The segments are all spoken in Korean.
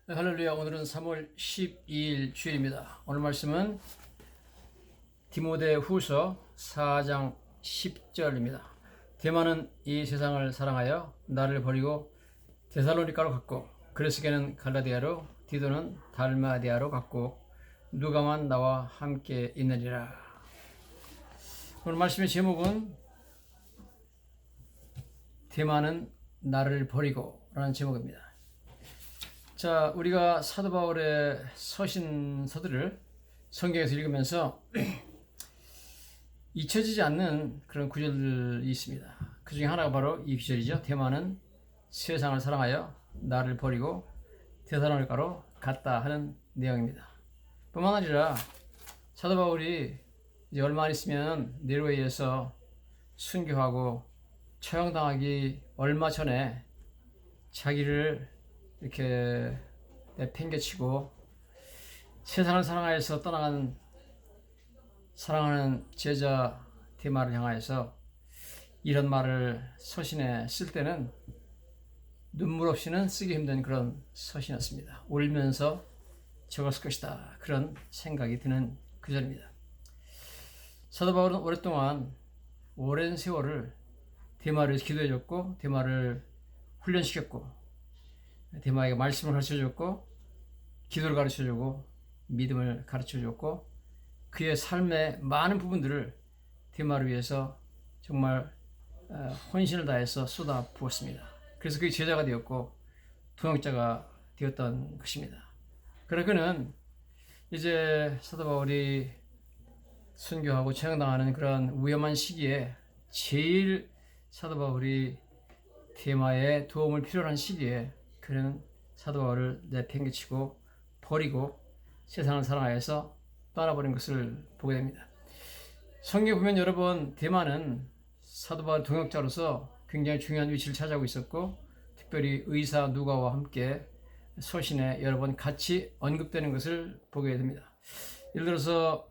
네, 할렐루야. 오늘은 3월 12일 주일입니다. 오늘 말씀은 디모데 후서 4장 10절입니다. 데마는 이 세상을 사랑하여 나를 버리고 데살로니가로 갔고, 그레스게는 갈라디아로, 디도는 달마디아로 갔고, 누가만 나와 함께 있느니라. 오늘 말씀의 제목은 데마는 나를 버리고 라는 제목입니다. 자, 우리가 사도 바울의 서신서들을 성경에서 읽으면서 잊혀지지 않는 그런 구절들이 있습니다. 그 중에 하나가 바로 이 구절이죠. 데마는 세상을 사랑하여 나를 버리고 데살로니가로 갔다 하는 내용입니다. 뿐만 아니라 사도 바울이 이제 얼마 안 있으면 네로에에서 순교하고 처형당하기 얼마 전에 자기를 이렇게 내팽개치고 세상을 사랑하여서 떠나간 사랑하는 제자 데마를 향하여서 이런 말을 서신에 쓸 때는 눈물 없이는 쓰기 힘든 그런 서신이었습니다. 울면서 적었을 것이다, 그런 생각이 드는 구절입니다. 사도 바울은 오랫동안 오랜 세월을 데마를 위해서 기도해줬고, 데마를 훈련시켰고, 데마에게 말씀을 가르쳐줬고, 기도를 가르쳐주고, 믿음을 가르쳐줬고, 그의 삶의 많은 부분들을 데마를 위해서 정말 헌신을 다해서 쏟아 부었습니다. 그래서 그의 제자가 되었고 동역자가 되었던 것입니다. 그러나 그는 이제 사도 바울이 순교하고 처형당하는 그런 위험한 시기에 제일 사도 바울이 데마의 도움을 필요로 한 시기에 그는 사도 바울을 내팽개치고 버리고 세상을 사랑하여서 떠나버린 것을 보게 됩니다. 성경에 보면 여러 번 데마는 사도 바울 동역자로서 굉장히 중요한 위치를 차지하고 있었고, 특별히 의사 누가와 함께 서신에 여러 번 같이 언급되는 것을 보게 됩니다. 예를 들어서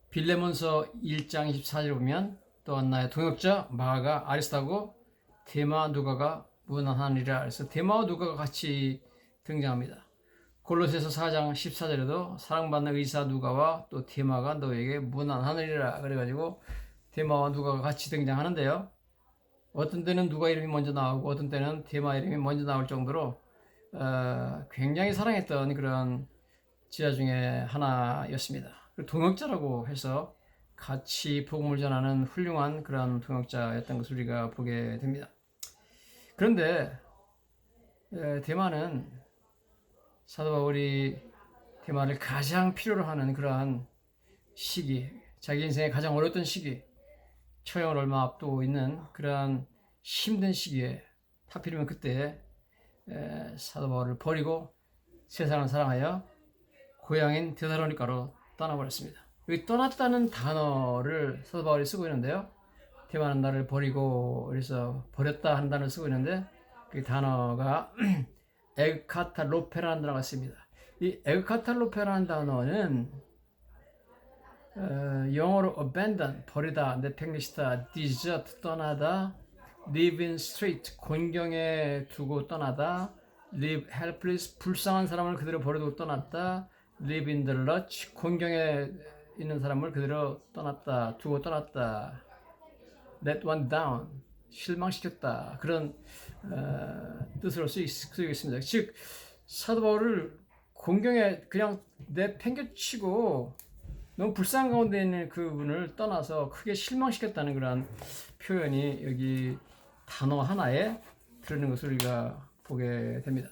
빌레몬서 1장 24절에 보면 또한 나의 동역자 마가 아리스타고 데마 누가가 문안하니라. 그래서 데마와 누가가 같이 등장합니다. 골로새서 4장 14절에도 사랑받는 의사 누가와 또 데마가 너에게 문안하느니라. 그래가지고 데마와 누가가 같이 등장하는데요. 어떤 때는 누가 이름이 먼저 나오고 어떤 때는 데마 이름이 먼저 나올 정도로 굉장히 사랑했던 그런 제자 중에 하나였습니다. 동역자라고 해서 같이 복음을 전하는 훌륭한 그런 동역자였던 것을 우리가 보게 됩니다. 그런데 데마는 사도 바울이 데마를 가장 필요로 하는 그러한 시기, 자기 인생의 가장 어려웠던 시기, 처형을 얼마 앞두고 있는 그러한 힘든 시기에 하필이면 그때 사도 바울을 버리고 세상을 사랑하여 고향인 데살로니가로 떠나버렸습니다. 여기 떠났다는 단어를 사도 바울이 쓰고 있는데요. 데마는 나를 버리고 그래서 버렸다 하는 단어를 쓰고 있는데 그 단어가 에그카탈로페라는 단어가 있습니다. 이 에그카탈로페라는 단어는 영어로 abandon, 버리다, 내팽개치다, desert, 떠나다, live in street, 곤경에 두고 떠나다, live helpless, 불쌍한 사람을 그대로 버리고 떠났다, live in the lurch, 곤경에 있는 사람을 그대로 떠났다, 두고 떠났다, let one down, 실망시켰다, 그런 뜻으로 쓰이고 있습니다. 즉 사도 바울을 곤경에 그냥 내팽개치고 너무 불쌍한 가운데 있는 그분을 떠나서 크게 실망시켰다는 그런 표현이 여기 단어 하나에 들어있는 것을 우리가 보게 됩니다.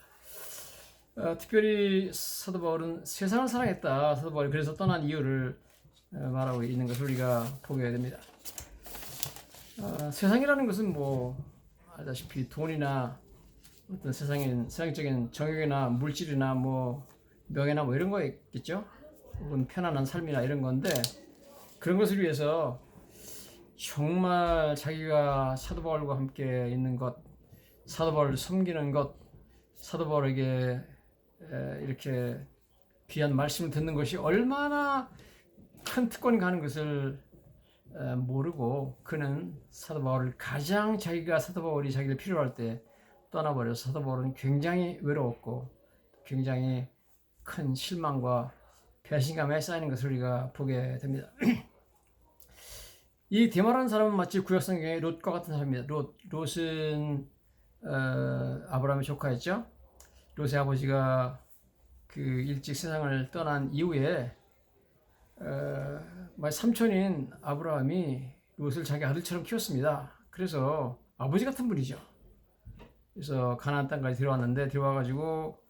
특별히 사도 바울은 세상을 사랑했다. 사도 바울이 그래서 떠난 이유를 말하고 있는 것을 우리가 보게 됩니다. 세상이라는 것은 뭐 알다시피 돈이나 어떤 세상적인 정욕이나 물질이나 뭐 명예나 뭐 이런 거겠죠. 혹은 편안한 삶이나 이런 건데, 그런 것을 위해서 정말 자기가 사도 바울과 함께 있는 것, 사도 바울을 섬기는 것, 사도 바울에게 이렇게 귀한 말씀을 듣는 것이 얼마나 큰 특권인가 하는 것을 모르고 그는 사도 바울을 가장 자기가 사도 바울이 자기를 필요로 할 때 떠나버려서 사도 바울은 굉장히 외로웠고 굉장히 큰 실망과 배신감에 쌓이는 것을 우리가 보게 됩니다. 이 데마라는 사람은 마치 구약성경의 롯과 같은 사람입니다. 롯은 아브라함의 조카였죠. 롯의 아버지가 그 일찍 세상을 떠난 이후에 삼촌인 아브라함이 롯을 자기 아들처럼 키웠습니다. 그래서 아버지 같은 분이죠. 그래서 가나안 땅까지 들어왔는데 들어와가지고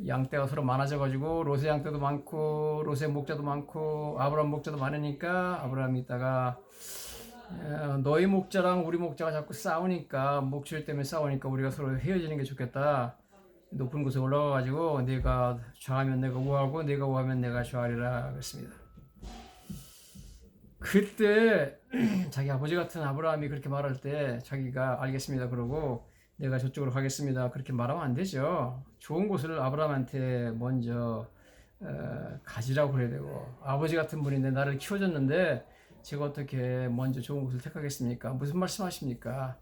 양떼가 서로 많아져가지고 롯의 양떼도 많고 롯의 목자도 많고 아브라함 목자도 많으니까 아브라함이 있다가 너희 목자랑 우리 목자가 자꾸 싸우니까 목줄 때문에 싸우니까 우리가 서로 헤어지는 게 좋겠다. 높은 곳에 올라가가지고 내가 좌하면 내가 우하고 내가 우하면 내가 좌하리라 그랬습니다. 그때 자기 아버지 같은 아브라함이 그렇게 말할 때 자기가 알겠습니다 그러고 내가 저쪽으로 가겠습니다 그렇게 말하면 안 되죠. 좋은 곳을 아브라함한테 먼저 가지라고 그래야 되고 아버지 같은 분인데 나를 키워줬는데 제가 어떻게 먼저 좋은 곳을 택하겠습니까? 무슨 말씀하십니까?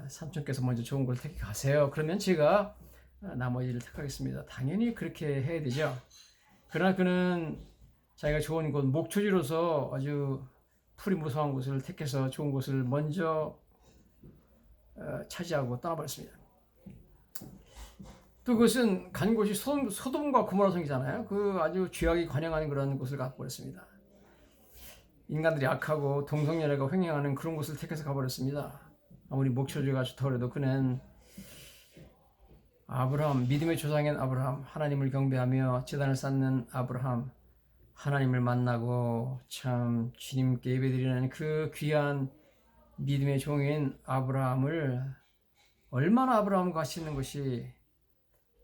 삼촌께서 먼저 좋은 곳을 택해 가세요. 그러면 제가 나머지를 택하겠습니다. 당연히 그렇게 해야 되죠. 그러나 그는 자기가 좋은 곳, 목초지로서 아주 풀이 무성한 곳을 택해서 좋은 곳을 먼저 차지하고 떠나버렸습니다. 또 그것은 간 곳이 소돔과 고모라 성이잖아요. 그 아주 죄악이 관영하는 그런 곳을 가버렸습니다. 인간들이 악하고 동성연애가 횡행하는 그런 곳을 택해서 가버렸습니다. 아무리 목초지가 좋다고 해도 그는 아브라함, 믿음의 조상인 아브라함, 하나님을 경배하며 제단을 쌓는 아브라함, 하나님을 만나고 참 주님께 예배드리는 그 귀한 믿음의 종인 아브라함을 얼마나 아브라함과 같이 있는 것이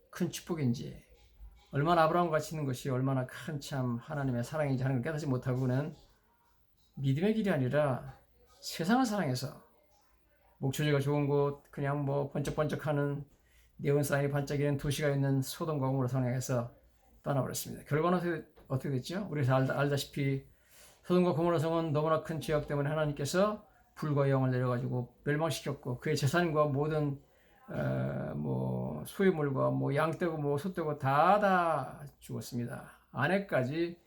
큰 축복인지, 얼마나 아브라함과 같이 있는 것이 얼마나 큰 참 하나님의 사랑인지 하는 걸 깨닫지 못하고는 믿음의 길이 아니라 세상을 사랑해서 목초지가 좋은 곳, 그냥 뭐 번쩍번쩍하는 네온사인이 반짝이는 도시가 있는 소돔과 고모라 성에서 떠나버렸습니다. 결과는 어떻게 됐죠? 우리 다 알다시피 소돔과 고모라 성은 너무나 큰 죄악 때문에 하나님께서 불과 영을 내려가지고 멸망시켰고 그의 재산과 모든 뭐 소유물과 뭐 양떼고 뭐 소떼고 다 죽었습니다. 아내까지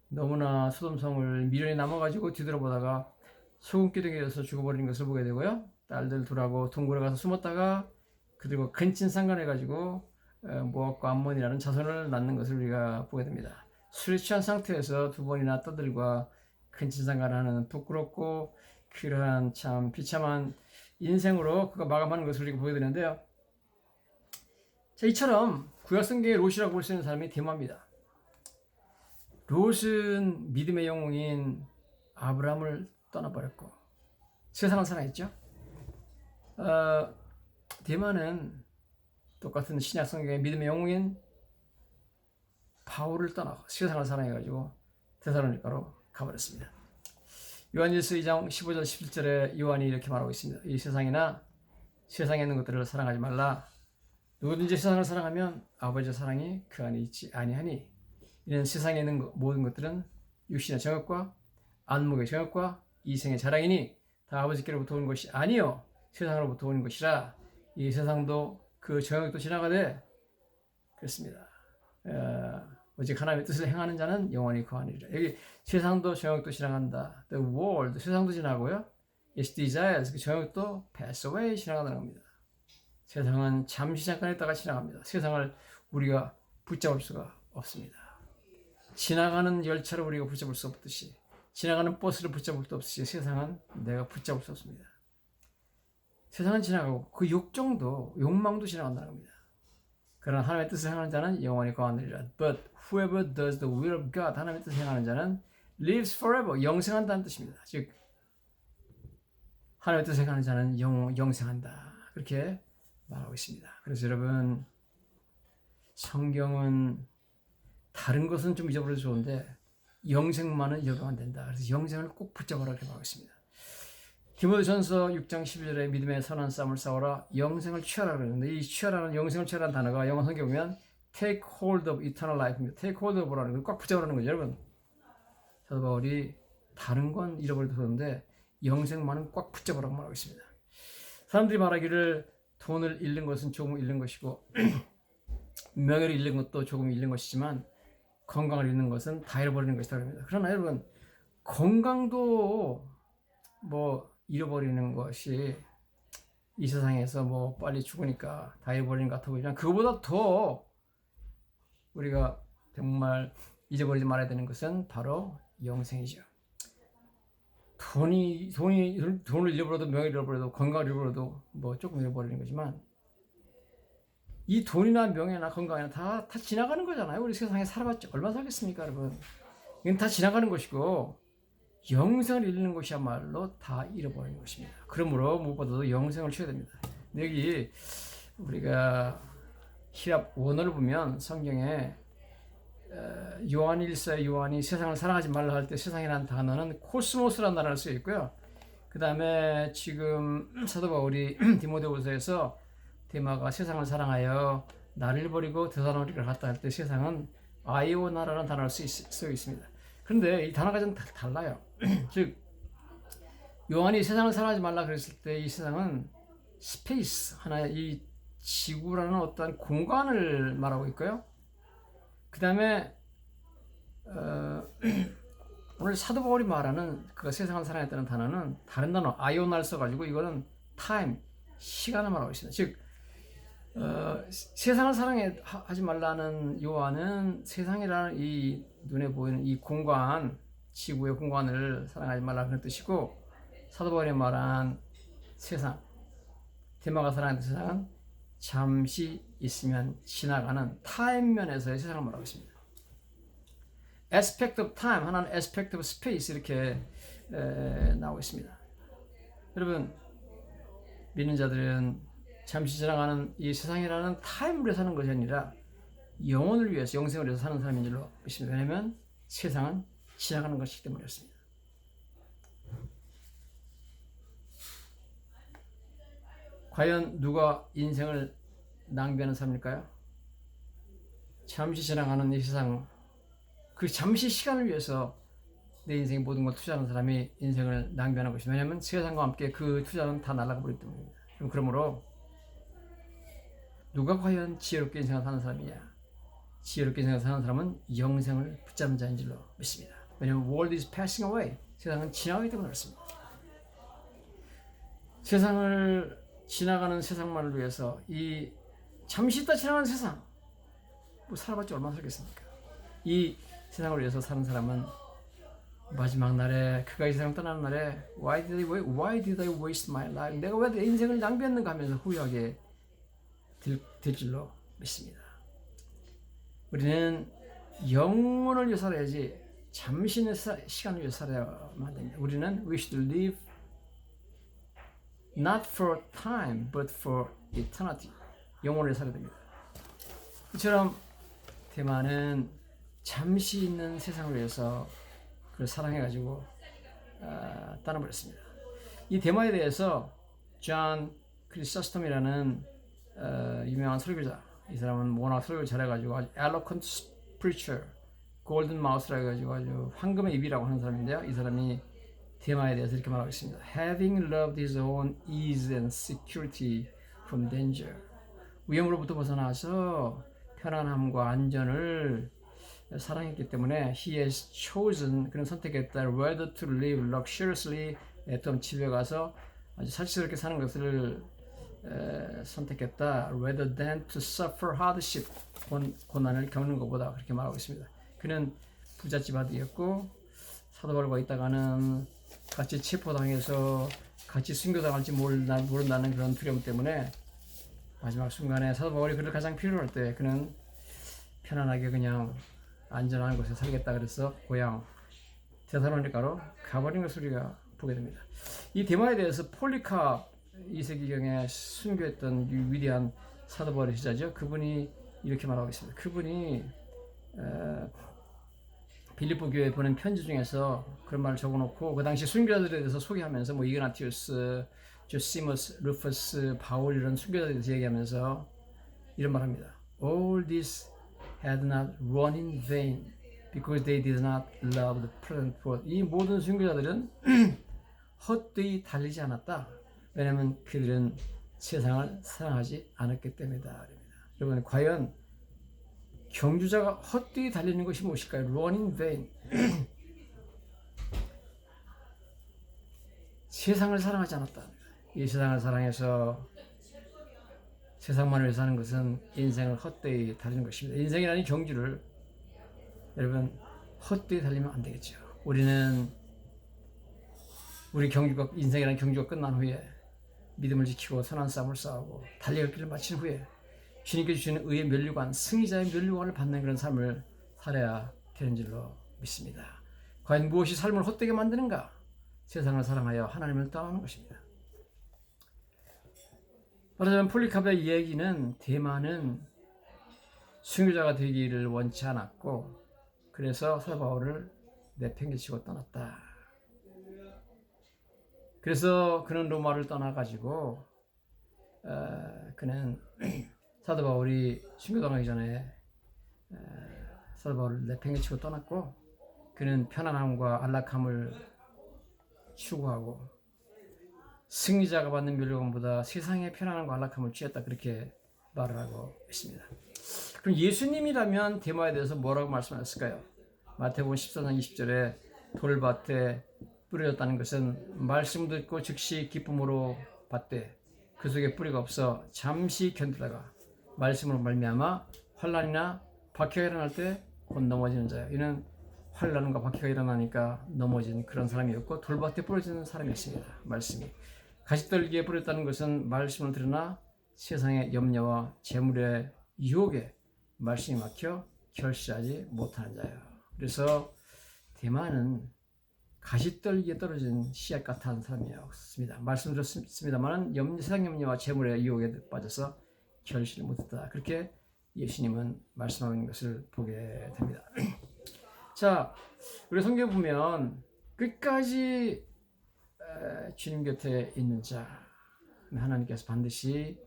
너무나 소돔성을 미련이 남아가지고 뒤돌아보다가 소금기둥에 져서 죽어버리는 것을 보게 되고요. 딸들 둘하고 동굴에 가서 숨었다가 그들과 근친상간해가지고 모압과 암몬이라는 자손을 낳는 것을 우리가 보게 됩니다. 술에 취한 상태에서 두 번이나 딸들과 근친상간하는 부끄럽고 그러한 참 비참한 인생으로 그가 마감하는 것을 우리가 보게 되는데요. 자, 이처럼 구약성경의 롯이라고 볼 수 있는 사람이 데마입니다. 롯은 믿음의 영웅인 아브라함을 떠나버렸고 세상을 사랑했죠. 데마는 똑같은 신약 성경의 믿음의 영웅인 바울을 떠나고 세상을 사랑해가지고 데살로니가로 가버렸습니다. 요한일서 2장 15절 17절에 요한이 이렇게 말하고 있습니다. 이 세상이나 세상에 있는 것들을 사랑하지 말라. 누구든지 세상을 사랑하면 아버지의 사랑이 그 안에 있지 아니하니 이는 세상에 있는 모든 것들은 육신의 정욕과 안목의 정욕과 이생의 자랑이니 다 아버지께로부터 온 것이 아니요 세상으로부터 오는 것이라. 이 세상도 그 정욕도 지나가되 그렇습니다. 오직 하나님의 뜻을 행하는 자는 영원히 거하리라. 여기 세상도 정욕도 지나간다. The world, 세상도 지나고요. Its desires, 그 정욕도 pass away, 지나간다는 겁니다. 세상은 잠시 잠깐 있다가 지나갑니다. 세상을 우리가 붙잡을 수가 없습니다. 지나가는 열차를 우리가 붙잡을 수 없듯이 지나가는 버스를 붙잡을 수 없듯이 세상은 내가 붙잡을 수 없습니다. 세상은 지나가고 그 욕정도 욕망도 지나간다는 겁니다. 그러나 하나님의 뜻을 행하는 자는 영원히 거하느니라. But whoever does the will of God, 하나님의 뜻을 행하는 자는 lives forever, 영생한다는 뜻입니다. 즉 하나님의 뜻을 행하는 자는 영생한다. 그렇게 말하고 있습니다. 그래서 여러분 성경은 다른 것은 좀 잊어버려도 좋은데 영생만은 잊어버리면 안 된다. 그래서 영생을 꼭 붙잡으라 이렇게 말하고 있습니다. 디모데전서 6장 12절에 믿음의 선한 싸움을 싸워라 영생을 취하라 그러는데 이 취하라는 영생을 취하라는 단어가 영어 성경에 보면 take hold of eternal life입니다. take hold of라는 걸 꽉 붙잡으라는 거죠. 여러분 사도 바울이 다른 건 잃어버려도 좋은데 영생만은 꽉 붙잡으라고 말하고 있습니다. 사람들이 말하기를 돈을 잃는 것은 조금 잃는 것이고 명예를 잃는 것도 조금 잃는 것이지만 건강을 잃는 것은 다 잃어버리는 것이다 그럽니다. 그러나 여러분 건강도 뭐 잃어버리는 것이 이 세상에서 뭐 빨리 죽으니까 다 잃어버리는 것 같아 보이지만 그거보다 더 우리가 정말 잊어버리지 말아야 되는 것은 바로 영생이죠. 돈을 잃어버려도 명예를 잃어버려도 건강을 잃어버려도 뭐 조금 잃어버리는 거지만 이 돈이나 명예나 건강이나 다 지나가는 거잖아요. 우리 세상에 살아봤자 얼마 살겠습니까, 여러분? 이건 다 지나가는 것이고 영생을 잃는 것이야말로 다 잃어버리는 것입니다. 그러므로 무엇보다도 영생을 취해야 됩니다. 여기 우리가 히랍 원어를 보면 성경에 요한 1서 요한이 세상을 사랑하지 말라 할 때 세상이라는 단어는 코스모스라는 단어를 쓰여 있고요. 그 다음에 지금 사도 바울이 디모데후서에서 데마가 세상을 사랑하여 나를 버리고 데살로니가를 갔다 할 때 세상은 아이오나라는 단어를 쓰여 있습니다. 그런데 이 단어가 좀 달라요. 즉 요한이 세상을 사랑하지 말라 그랬을 때 이 세상은 스페이스 하나의 이 지구라는 어떤 공간을 말하고 있고요. 그 다음에 오늘 사도 바울이 말하는 그 세상을 사랑했다는 단어는 다른 단어 아이오나를 써가지고 이거는 타임 시간을 말하고 있습니다. 즉 세상을 사랑하지 말라는 요한은 세상이라는 이 눈에 보이는 이 공간 지구의 공간을 사랑하지 말라 그런 뜻이고 사도 바울이 말한 세상 데마가 사랑하는 세상은 잠시 있으면 지나가는 타임 면에서의 세상을 말하고 있습니다. aspect of time 하나는 aspect of space 이렇게 나오고 있습니다. 여러분 믿는 자들은 잠시 지나가는 이 세상이라는 타임을 위해 사는 것이 아니라 영혼을 위해서 영생을 위해서 사는 사람인 줄로 믿습니다. 왜냐하면 세상은 지나가는 것이기 때문이었습니다. 과연 누가 인생을 낭비하는 사람일까요? 잠시 지나가는 이 세상, 그 잠시 시간을 위해서 내 인생의 모든 걸 투자하는 사람이 인생을 낭비하는 것입니다. 왜냐하면 세상과 함께 그 투자는 다 날아가 버리기 때문입니다. 그러므로 누가 과연 지혜롭게 인생을 사는 사람이냐? 지혜롭게 인생을 사는 사람은 영생을 붙잡는 자인 줄로 믿습니다. 왜냐하면 world is passing away. 세상은 지나가기 때문에 그렇습니다. 세상을 지나가는 세상만을 위해서 이 잠시 있다 지나가는 세상 뭐 살아봤자 얼마나 살겠습니까? 이 세상을 위해서 사는 사람은 마지막 날에 그가 이 세상 떠나는 날에 why did I waste my life? 내가 왜 내 인생을 낭비했는가 하면서 후회하게 될 줄로 믿습니다. 우리는 영혼을 위해 살아야지 잠시의 시간을 위해 살아야만 안 됩니다. 우리는 we should live not for time but for eternity. 영혼을 위해 살아야 됩니다. 이처럼 대만은 잠시 있는 세상을 위해서 그걸 사랑해가지고 떠나버렸습니다. 이 대마에 대해서 존 크리소스톰이라는 유명한 설교자, 이 사람은 워낙 설교를 잘해가지고 아주 eloquent preacher, golden mouth라고 해가지고 아주 황금의 입이라고 하는 사람인데요. 이 사람이 대마에 대해서 이렇게 말하고 있습니다. Having loved his own ease and security from danger. 위험으로부터 벗어나서 편안함과 안전을 사랑했기 때문에 he has chosen, 그는 선택했다. Rather to live luxuriously, 좀 집에 가서 아주 사치스럽게 사는 것을 선택했다. Rather than to suffer hardship, 고난을 겪는 것보다, 그렇게 말하고 있습니다. 그는 부잣집 아들이었고 사도 바울과 있다가는 같이 체포당해서 같이 순교당할지 모른다는 그런 두려움 때문에 마지막 순간에 사도 바울이 그를 가장 필요할 때 그는 편안하게 그냥 안전한 곳에 살겠다 그래서 고향 데살로니가로 가버린 것을 우리가 보게 됩니다. 이 대마에 대해서 폴리캅 2세기경에 순교했던 위대한 사도 바울의 제자죠. 그분이 이렇게 말하고 있습니다. 그분이 빌립보 교회에 보낸 편지 중에서 그런 말을 적어놓고 그 당시 순교자들에 대해서 소개하면서 뭐 이그나티우스, 조시머스, 루퍼스, 바울 이런 순교자들에 대해서 얘기하면서 이런 말합니다. All this had not run in vain because they did not love the present world. 이 모든 순교자들은 헛되이 달리지 않았다. 왜냐하면 그들은 세상을 사랑하지 않았기 때문이다. 여러분, 과연 경주자가 헛되이 달리는 것이 무엇일까요? Run in vain. 세상을 사랑하지 않았다. 이 세상을 사랑해서 세상만을 위해 사는 것은 인생을 헛되이 달리는 것입니다. 인생이라는 경주를 여러분 헛되이 달리면 안 되겠죠. 우리는 우리 인생이라는 경주가 끝난 후에 믿음을 지키고 선한 싸움을 싸우고 달려갈 길을 마친 후에 주님께 주시는 의의 면류관, 승리자의 면류관을 받는 그런 삶을 살아야 되는 줄로 믿습니다. 과연 무엇이 삶을 헛되게 만드는가? 세상을 사랑하여 하나님을 떠나는 것입니다. 말하자면 폴리카베의 이야기는 대만은 순교자가 되기를 원치 않았고 그래서 사도 바울을 내팽개치고 떠났다. 그래서 그는 로마를 떠나가지고 그는 사도 바울이 순교당하기 전에 사도 바울을 내팽개치고 떠났고 그는 편안함과 안락함을 추구하고 승리자가 받는 멸류관보다 세상의 편안함과 안락함을 취했다 그렇게 말을 하고 있습니다. 그럼 예수님이라면 데마에 대해서 뭐라고 말씀하셨을까요? 마태복음 14장 20절에 돌밭에 뿌려졌다는 것은 말씀 듣고 즉시 기쁨으로 받되 그 속에 뿌리가 없어 잠시 견디다가 말씀으로 말미암아 환난이나 박해가 일어날 때 곧 넘어지는 자예요. 이는 환난과 박해가 일어나니까 넘어진 그런 사람이었고 돌밭에 뿌려지는 사람이었습니다. 말씀이 가시떨기에 뿌렸다는 것은 말씀을 들으나 세상의 염려와 재물의 유혹에 말씀이 막혀 결실하지 못하는 자예요. 그래서 대만은 가시떨기에 떨어진 씨앗 같은 사람이었습니다. 말씀 들었습니다만 세상 염려와 재물의 유혹에 빠져서 결실을 못했다. 그렇게 예수님은 말씀하고 있는 것을 보게 됩니다. 자, 우리 성경 보면 끝까지 주님 곁에 있는 자 하나님께서 반드시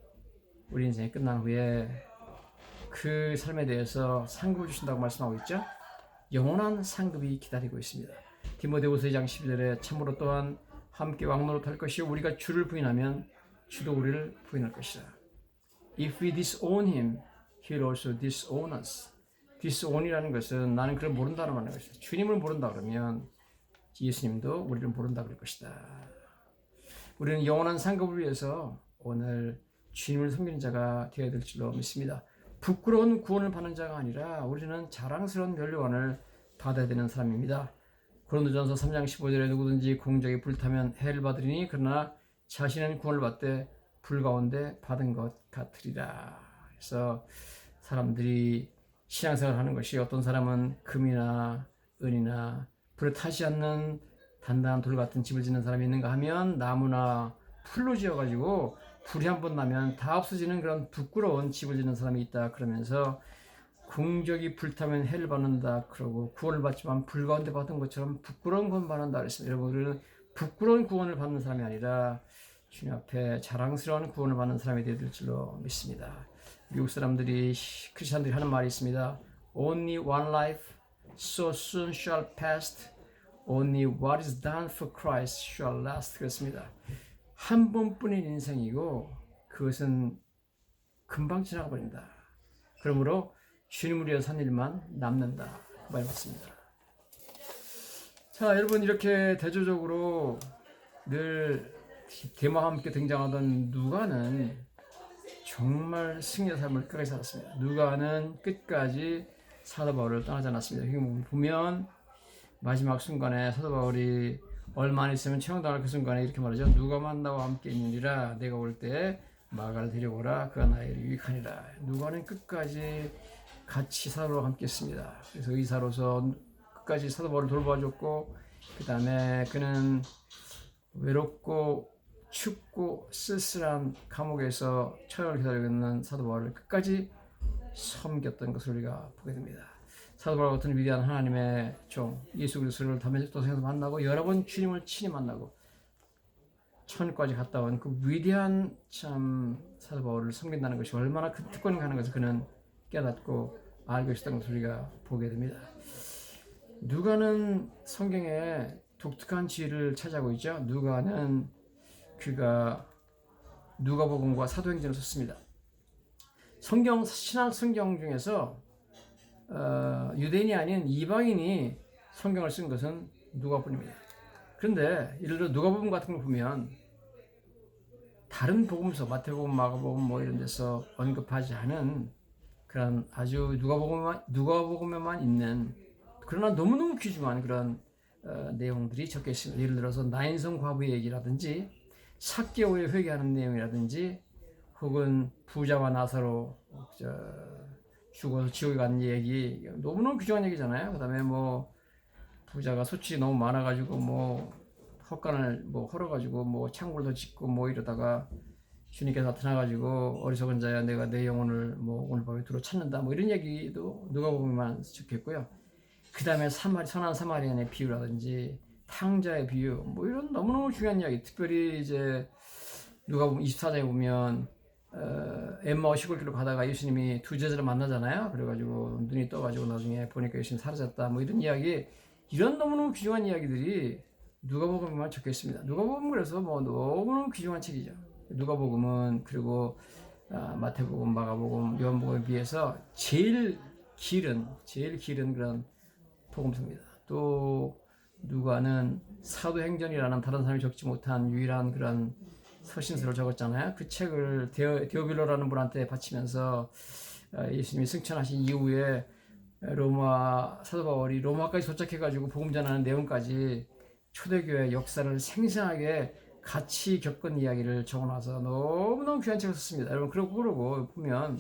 우리 인생이 끝난 후에 그 삶에 대해서 상급을 주신다고 말씀하고 있죠. 영원한 상급이 기다리고 있습니다. 디모데후서 2장 12절에 참으로 또한 함께 왕노릇할 것이요 우리가 주를 부인하면 주도 우리를 부인할 것이라. If we disown him, he will also disown us. disown이라는 것은 나는 그를 모른다는 말인 것이다. 주님을 모른다 그러면 예수님도 우리를 모른다 그럴 것이다. 우리는 영원한 상급을 위해서 오늘 주님을 섬기는 자가 되어야 될 줄로 믿습니다. 부끄러운 구원을 받는 자가 아니라 우리는 자랑스러운 면류관을 받아야 되는 사람입니다. 고린도전서 3장 15절에 누구든지 공적에 불타면 해를 받으리니 그러나 자신은 구원을 받되 불 가운데 받은 것 같으리라. 그래서 사람들이 신앙생활을 하는 것이 어떤 사람은 금이나 은이나 불에 타지 않는 단단한 돌 같은 집을 짓는 사람이 있는가 하면 나무나 풀로 지어가지고 불이 한번 나면 다 없어지는 그런 부끄러운 집을 짓는 사람이 있다 그러면서 공적이 불타면 해를 받는다 그러고 구원을 받지만 불 가운데 받은 것처럼 부끄러운 구원 받는다 그랬습니다. 여러분 우리는 부끄러운 구원을 받는 사람이 아니라 주님 앞에 자랑스러운 구원을 받는 사람이 되어야 될 줄로 믿습니다. 미국 사람들이 크리스천들이 하는 말이 있습니다. Only one life, so soon shall pass. Only what is done for Christ shall last. 그렇습니다. 한 번뿐인 인생이고 그것은 금방 지나가 버린다. 그러므로 주님을 위해 산 일만 남는다. 말 맞습니다. 자, 여러분 이렇게 대조적으로 늘 데마와 함께 등장하던 누가는 정말 승리의 삶을 끝까지 살았습니다. 누가는 끝까지 사도 바울을 떠나지 않았습니다. 보면 마지막 순간에 사도 바울이 얼마 안 있으면 처형당할 그 순간에 이렇게 말하죠. 누가만 나와 함께 있느니라 내가 올 때 마가를 데려오라 그가 나에게 유익하니라. 누가는 끝까지 같이 사도와 함께 했습니다. 그래서 의사로서 끝까지 사도 바울을 돌봐줬고 그 다음에 그는 외롭고 춥고 쓸쓸한 감옥에서 처형을 기다리고 있는 사도 바울을 끝까지 섬겼던 것을 우리가 보게 됩니다. 사도 바울 같은 위대한 하나님의 종 예수 그리스도를 다메섹 도상에서 만나고 여러 번 주님을 친히 만나고 천국까지 갔다 온 그 위대한 참 사도 바울을 섬긴다는 것이 얼마나 큰 특권인가 하는 것을 그는 깨닫고 알고 있었던 것을 우리가 보게 됩니다. 누가는 성경에 독특한 지혜를 찾아오고 있죠. 누가는 그가 누가복음과 사도행전을 썼습니다. 신약 성경 중에서 유대인이 아닌 이방인이 성경을 쓴 것은 누가복음입니다. 그런데 예를 들어 누가복음 같은 거 보면 다른 복음서, 마태복음, 마가복음 뭐 이런 데서 언급하지 않은 그런 아주 누가복음에만 있는 그러나 너무너무 귀중한 그런 내용들이 적혀 있습니다. 예를 들어서 나인성 과부의 얘기라든지 삭개오의 회개하는 내용이라든지 혹은 부자와 나사로 죽어서 지옥에 간 얘기, 너무너무 귀중한 얘기잖아요. 그 다음에 뭐 부자가 소출이 너무 많아가지고 뭐 헛간을 뭐 헐어가지고 뭐 창고도 짓고 뭐 이러다가 주님께서 나타나가지고 어리석은 자야 내가 내 영혼을 뭐 오늘 밤에 두루 찾는다 뭐 이런 얘기도 누가복음에만 적혔고요. 그 다음에 선한 사마리안의 비유라든지 탕자의 비유 뭐 이런 너무너무 중요한 이야기, 특별히 이제 누가복음 24장에 보면 엠마오 시골길로 가다가 예수님이 두 제자를 만나잖아요. 그래가지고 눈이 떠가지고 나중에 보니까 예수님 사라졌다 뭐 이런 이야기, 이런 너무너무 귀중한 이야기들이 누가복음에만 적혀 있습니다. 누가복음 그래서 뭐 너무너무 귀중한 책이죠. 누가복음은 그리고 마태복음, 마가복음, 요한복음에 비해서 제일 길은 그런 복음서입니다. 또 누가는 사도행전이라는 다른 사람이 적지 못한 유일한 그런 서신서를 적었잖아요. 그 책을 데오빌로라는 분한테 바치면서 예수님이 승천하신 이후에 사도 바울이 로마까지 도착해가지고 복음 전하는 내용까지 초대교회 역사를 생생하게 같이 겪은 이야기를 적어놔서 너무너무 귀한 책을 썼습니다. 여러분 그러고 보면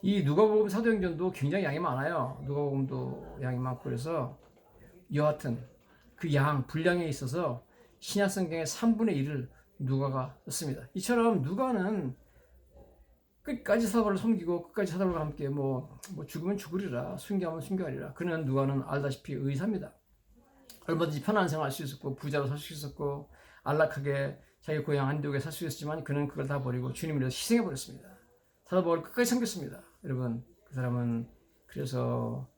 이 누가복음 사도행전도 굉장히 양이 많아요. 누가복음도 양이 많고 그래서 여하튼 그 분량에 있어서 신약성경의 3분의 1을 누가가 썼습니다. 이처럼 누가는 끝까지 사도를 섬기고 끝까지 사도들과 함께 뭐 죽으면 죽으리라 순교하면 순교하리라. 누가는 알다시피 의사입니다. 얼마든지 편안한 생활할 수 있었고 부자로 살 수 있었고 안락하게 자기 고향 안디옥에 살 수 있었지만 그는 그걸 다 버리고 주님을 위해서 희생해 버렸습니다. 사도 바울을 끝까지 섬겼습니다. 여러분 그 사람은 그래서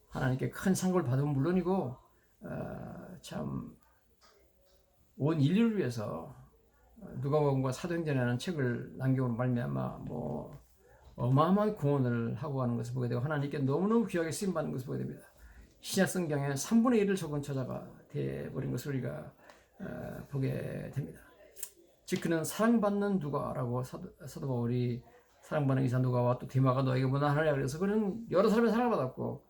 하나님께 큰 상급을 받으면 물론이고 참 온 인류를 위해서 누가복음과 사도행전이라는 책을 남겨온 말미암아 뭐 어마어마한 구원을 하고 가는 것을 보게 되고 하나님께 너무너무 귀하게 쓰임 받는 것을 보게 됩니다. 신약 성경의 3분의 1을 적은 저자가 되어버린 것을 우리가 보게 됩니다. 즉 그는 사랑받는 누가라고 사도 바울이 사랑받는 이사 누가와 또 디마가 너에게 무난하냐 그래서 그는 여러 사람의 사랑을 받았고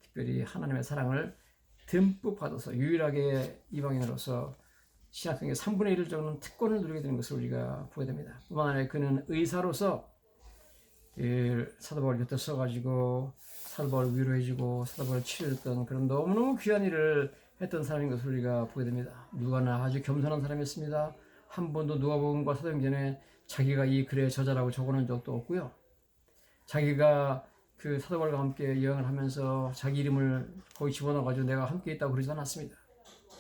특별히 하나님의 사랑을 듬뿍 받아서 유일하게 이방인으로서 신약성경의 3분의 1을 적는 특권을 누리게 되는 것을 우리가 보게 됩니다. 뿐만 아니라 그는 의사로서 사도 바울 곁에 서가지고 사도 바울을 위로해주고 사도 바울을 치료했던 그런 너무너무 귀한 일을 했던 사람인 것을 우리가 보게 됩니다. 누가는 아주 겸손한 사람이었습니다. 한 번도 누가복음과 사도행전에 자기가 이 글의 저자라고 적어놓은 적도 없고요. 자기가 그 사도 바울과 함께 여행을 하면서 자기 이름을 거기 집어넣어가지고 내가 함께 있다고 그러지 않았습니다.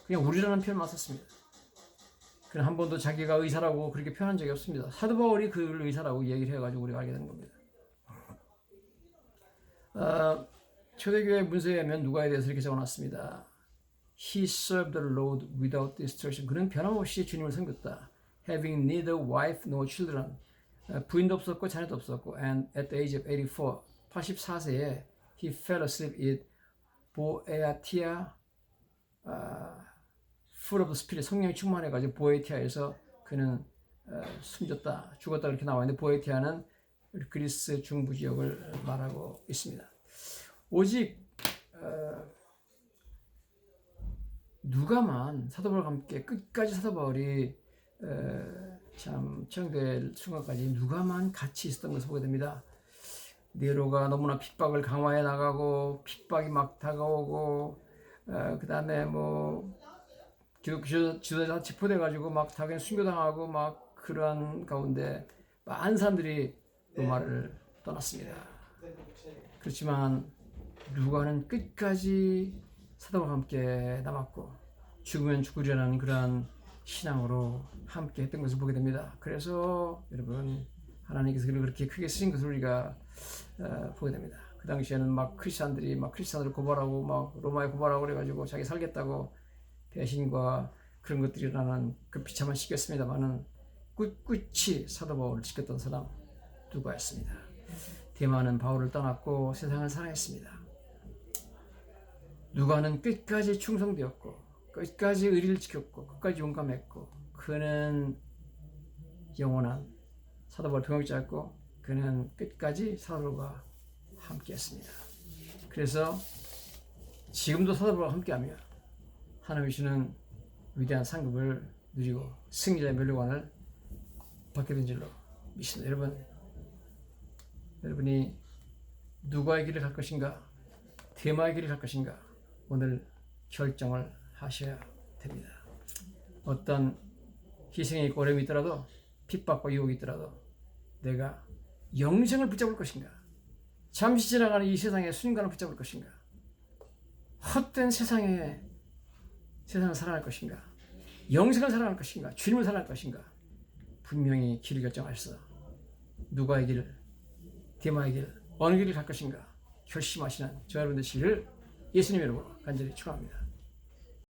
그냥 우리라는 표현만 썼습니다. 그는 한 번도 자기가 의사라고 그렇게 표현한 적이 없습니다. 사도 바울이 그를 의사라고 얘기를 해가지고 우리가 알게 되는 겁니다. 초대교회 문서에 하면 누가에 대해서 이렇게 적어놨습니다. He served the Lord without distraction. 그는 변함없이 주님을 섬겼다. Having neither wife nor children. 부인도 없었고 자녀도 없었고. And at the age of 84, 84세에 he fell asleep at Boeotia, full of the Spirit. 성령이 충만해가지고 보에티아에서 그는 숨졌다, 죽었다 그렇게 나와 있는데 보에티아는 그리스 중부 지역을 말하고 있습니다. 오직 누가만 사도 바울과 함께 끝까지 사도 바울이 참 처형될 순간까지 누가만 같이 있었던 것을 보게 됩니다. 네로가 너무나 핍박을 강화해 나가고 핍박이 막 다가오고 그 다음에 뭐 지도자 체포돼 가지고 막 당연히 순교당하고 막 그러한 가운데 많은 사람들이 로마를 떠났습니다. 그렇지만 누가는 끝까지 사도와 함께 남았고 죽으면 죽으리라는 그러한 신앙으로 함께 했던 것을 보게 됩니다. 그래서 여러분 하나님께서 그를 그렇게 크게 쓰신 것을 우리가 보게 됩니다. 그 당시에는 막 크리스찬들을 고발하고 막 로마에 고발하고 그래가지고 자기 살겠다고 배신과 그런 것들이 일어나는 그 비참한 시기였습니다만은 꿋꿋이 사도 바울을 지켰던 사람 누가였습니다. 데마는 바울을 떠났고 세상을 사랑했습니다. 누가는 끝까지 충성되었고 끝까지 의리를 지켰고 끝까지 용감했고 그는 영원한 사도 바울 동역자였고 그는 끝까지 사도들과 함께했습니다. 그래서 지금도 사도 바울과 함께하며 하나님 주시는 위대한 상급을 누리고 승리자의 면류관을 받게 된 줄로 믿습니다. 여러분이 누가의 길을 갈 것인가 데마의 길을 갈 것인가 오늘 결정을 하셔야 됩니다. 어떤 희생의 고렘이 있더라도 핍박과 유혹이 있더라도 내가 영생을 붙잡을 것인가 잠시 지나가는 이 세상의 순간을 붙잡을 것인가 헛된 세상을 살아갈 것인가 영생을 살아갈 것인가 주님을 살아갈 것인가 분명히 길을 결정하셔서 누가의 길 데마의 길 어느 길을 갈 것인가 결심하시는 저 여러분 되시기를 예수님 이름으로 간절히 축원합니다.